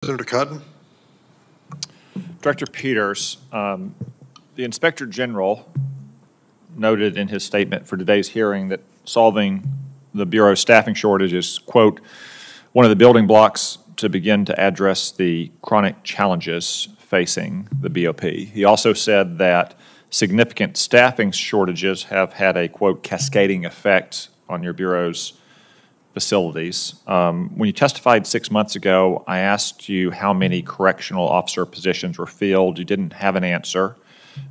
Senator Cotton. Director Peters, the Inspector General noted in his statement for today's hearing that solving the Bureau's staffing shortage is, quote, one of the building blocks to begin to address the chronic challenges facing the BOP. He also said that significant staffing shortages have had a, quote, cascading effect on your Bureau's facilities. When you testified 6 months ago, I asked you how many correctional officer positions were filled. You didn't have an answer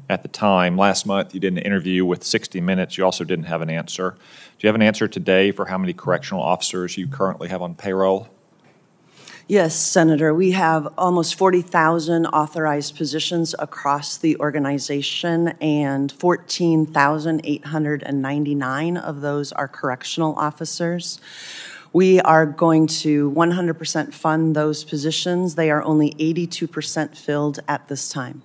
at the time. Last month, you did an interview with 60 Minutes. You also didn't have an answer. Do you have an answer today for how many correctional officers you currently have on payroll? Yes, Senator. We have almost 40,000 authorized positions across the organization, and 14,899 of those are correctional officers. We are going to 100% fund those positions. They are only 82% filled at this time.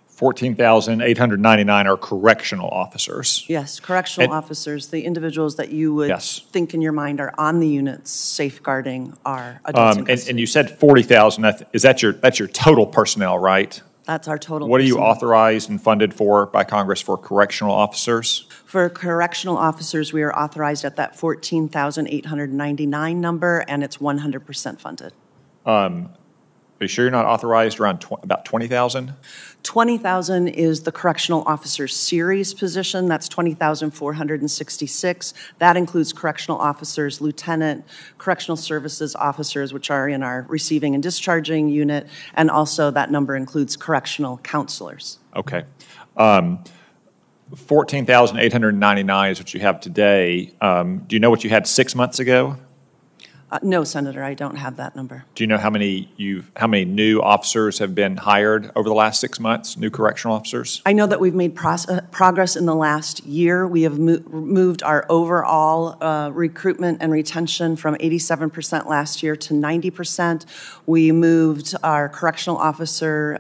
14,899 are correctional officers. Yes, correctional officers, the individuals that you would think in your mind are on the units safeguarding our adults in custody. And you said 40,000. That's your total personnel, right? That's our total. What are you authorized and funded for by Congress for correctional officers? For correctional officers, we are authorized at that 14,899 number, and it's 100% funded. Are you sure you're not authorized around about 20,000? 20,000 is the correctional officer series position. That's 20,466. That includes correctional officers, lieutenant, correctional services officers, which are in our receiving and discharging unit, and also that number includes correctional counselors. Okay. 14,899 is what you have today. Do you know what you had 6 months ago? No, Senator, I don't have that number. Do you know how many new officers have been hired over the last 6 months, new correctional officers? I know that we've made progress in the last year. We have moved our overall recruitment and retention from 87% last year to 90%. We moved our correctional officer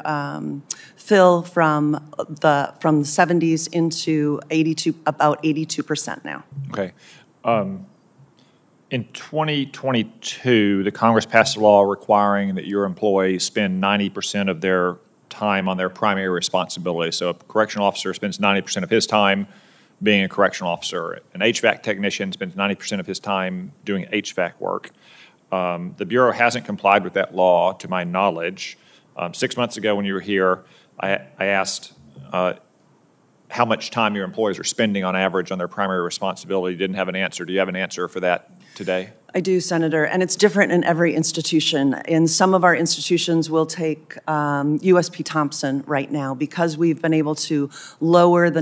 fill from the 70s into about 82% now. Okay. In 2022, the Congress passed a law requiring that your employees spend 90% of their time on their primary responsibility. So a correctional officer spends 90% of his time being a correctional officer. An HVAC technician spends 90% of his time doing HVAC work. The Bureau hasn't complied with that law, to my knowledge. 6 months ago when you were here, I asked how much time your employees are spending on average on their primary responsibility. You didn't have an answer. Do you have an answer for that today? I do, Senator, and it's different in every institution. In some of our institutions, we'll take USP Thompson right now because we've been able to lower the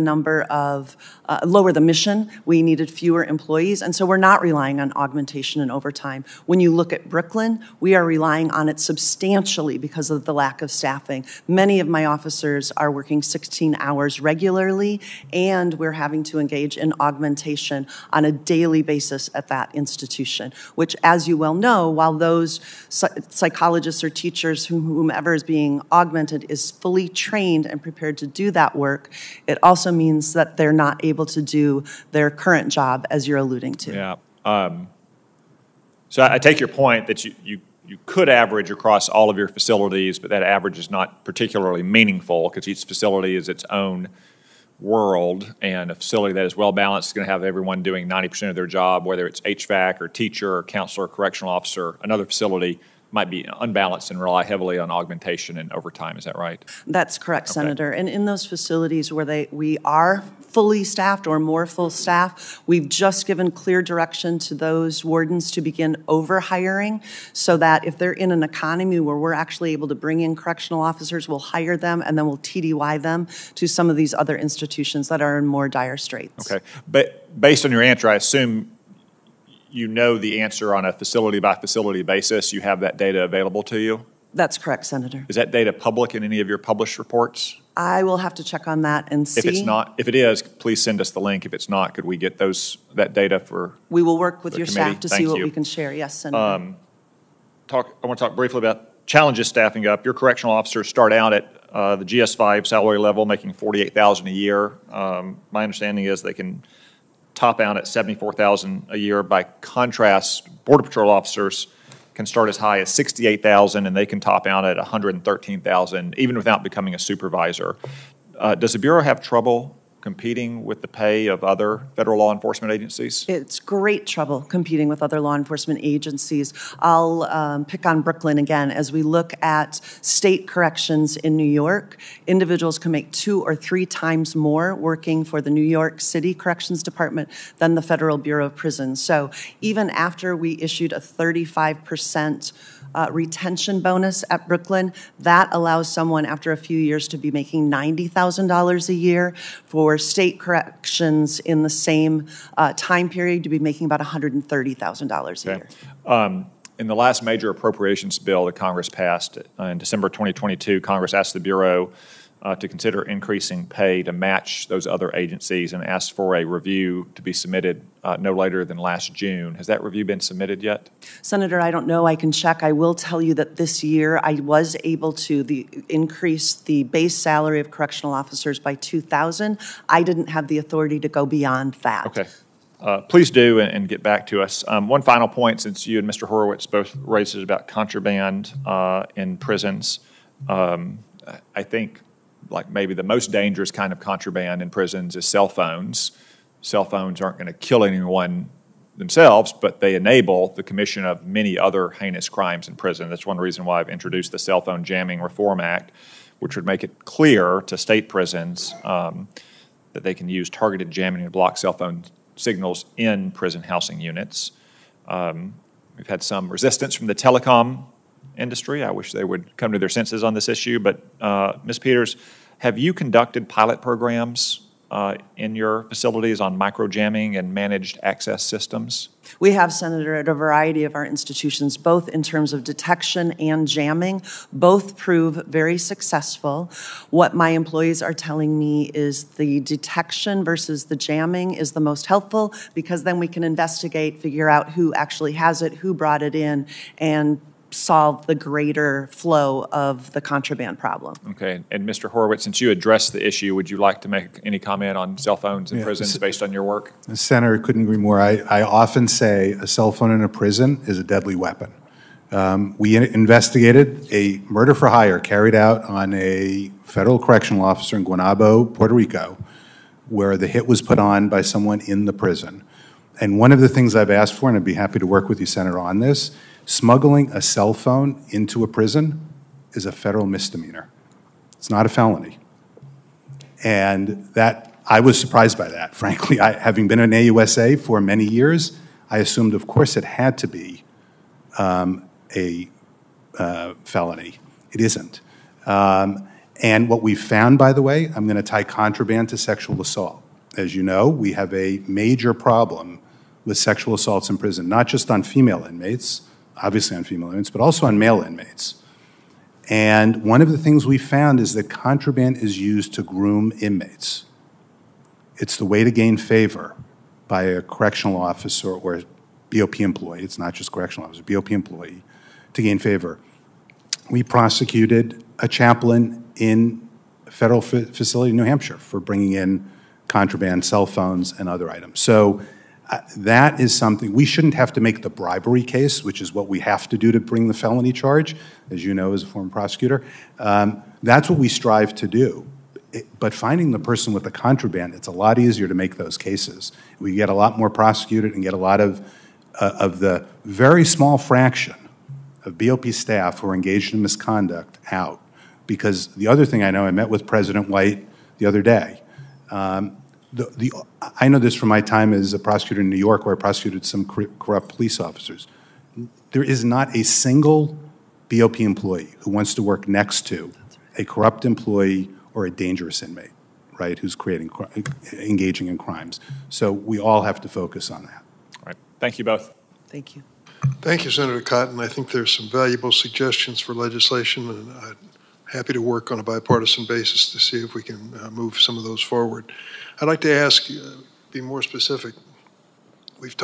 lower the mission. We needed fewer employees, and so we're not relying on augmentation and overtime. When you look at Brooklyn, we are relying on it substantially because of the lack of staffing. Many of my officers are working 16 hours regularly, and we're having to engage in augmentation on a daily basis at that institution, which, as you well know, while those psychologists or teachers, whomever is being augmented, is fully trained and prepared to do that work, it also means that they're not able to do their current job, as you're alluding to. Yeah. So I take your point that you could average across all of your facilities, but that average is not particularly meaningful because each facility is its own world, and a facility that is well balanced is going to have everyone doing 90% of their job, whether it's HVAC or teacher or counselor or correctional officer. Another facility might be unbalanced and rely heavily on augmentation and overtime. Is that right? That's correct, Senator. And in those facilities where we are fully staffed or more full staff, we've just given clear direction to those wardens to begin over-hiring so that if they're in an economy where we're actually able to bring in correctional officers, we'll hire them and then we'll TDY them to some of these other institutions that are in more dire straits. Okay. But based on your answer, I assume you know the answer on a facility-by-facility basis. You have that data available to you? That's correct, Senator. Is that data public in any of your published reports? I will have to check on that and see. If it is, please send us the link. If it's not, could we get that data for We will work with your committee? staff to see what we can share. Yes, Senator. I want to talk briefly about challenges staffing up. Your correctional officers start out at the GS5 salary level, making $48,000 a year. My understanding is they can top out at $74,000 a year. By contrast, Border Patrol officers can start as high as $68,000, and they can top out at $113,000, even without becoming a supervisor. Does the Bureau have trouble competing with the pay of other federal law enforcement agencies? It's great trouble competing with other law enforcement agencies. I'll pick on Brooklyn again. As we look at state corrections in New York, individuals can make 2 or 3 times more working for the New York City Corrections Department than the Federal Bureau of Prisons. So even after we issued a 35% retention bonus at Brooklyn, that allows someone after a few years to be making $90,000 a year. For state corrections in the same time period to be making about $130,000 a year. In the last major appropriations bill that Congress passed in December 2022, Congress asked the Bureau to consider increasing pay to match those other agencies and asked for a review to be submitted no later than last June. Has that review been submitted yet? Senator, I don't know. I can check. I will tell you that this year I was able to increase the base salary of correctional officers by $2,000. I didn't have the authority to go beyond that. Okay. Please do and get back to us. One final point, since you and Mr. Horowitz both raised it about contraband in prisons. I think like maybe the most dangerous kind of contraband in prisons is cell phones. Cell phones aren't going to kill anyone themselves, but they enable the commission of many other heinous crimes in prison. That's one reason why I've introduced the Cell Phone Jamming Reform Act, which would make it clear to state prisons that they can use targeted jamming to block cell phone signals in prison housing units. We've had some resistance from the telecom industry. I wish they would come to their senses on this issue. But Ms. Peters, have you conducted pilot programs in your facilities on microjamming and managed access systems? We have, Senator, at a variety of our institutions, both in terms of detection and jamming. Both prove very successful. What my employees are telling me is the detection versus the jamming is the most helpful, because then we can investigate, figure out who actually has it, who brought it in, and solve the greater flow of the contraband problem. Okay, and Mr. Horowitz, since you addressed the issue, would you like to make any comment on cell phones in prisons based on your work? Senator, couldn't agree more. I often say a cell phone in a prison is a deadly weapon. We investigated a murder for hire carried out on a federal correctional officer in Guaynabo, Puerto Rico, where the hit was put on by someone in the prison. And one of the things I've asked for, and I'd be happy to work with you, Senator, on this, smuggling a cell phone into a prison is a federal misdemeanor. It's not a felony. And that, I was surprised by that, frankly. Having been an AUSA for many years, I assumed, of course, it had to be a felony. It isn't. And what we've found, by the way, I'm going to tie contraband to sexual assault. As you know, we have a major problem with sexual assaults in prison, not just on female inmates, obviously on female inmates, but also on male inmates. And one of the things we found is that contraband is used to groom inmates. It's the way to gain favor by a correctional officer or BOP employee. It's not just correctional officer, BOP employee, to gain favor. We prosecuted a chaplain in a federal facility in New Hampshire for bringing in contraband, cell phones, and other items. So that is something, we shouldn't have to make the bribery case, which is what we have to do to bring the felony charge, as you know as a former prosecutor. That's what we strive to do. But finding the person with the contraband, it's a lot easier to make those cases. We get a lot more prosecuted and get a lot of the very small fraction of BOP staff who are engaged in misconduct out. Because the other thing I know, I met with President White the other day. I know this from my time as a prosecutor in New York, where I prosecuted some corrupt police officers. There is not a single BOP employee who wants to work next to a corrupt employee or a dangerous inmate, right, who's engaging in crimes. So we all have to focus on that. All right. Thank you both. Thank you. Thank you, Senator Cotton. I think there's some valuable suggestions for legislation, and I'm happy to work on a bipartisan basis to see if we can move some of those forward. I'd like to ask, be more specific.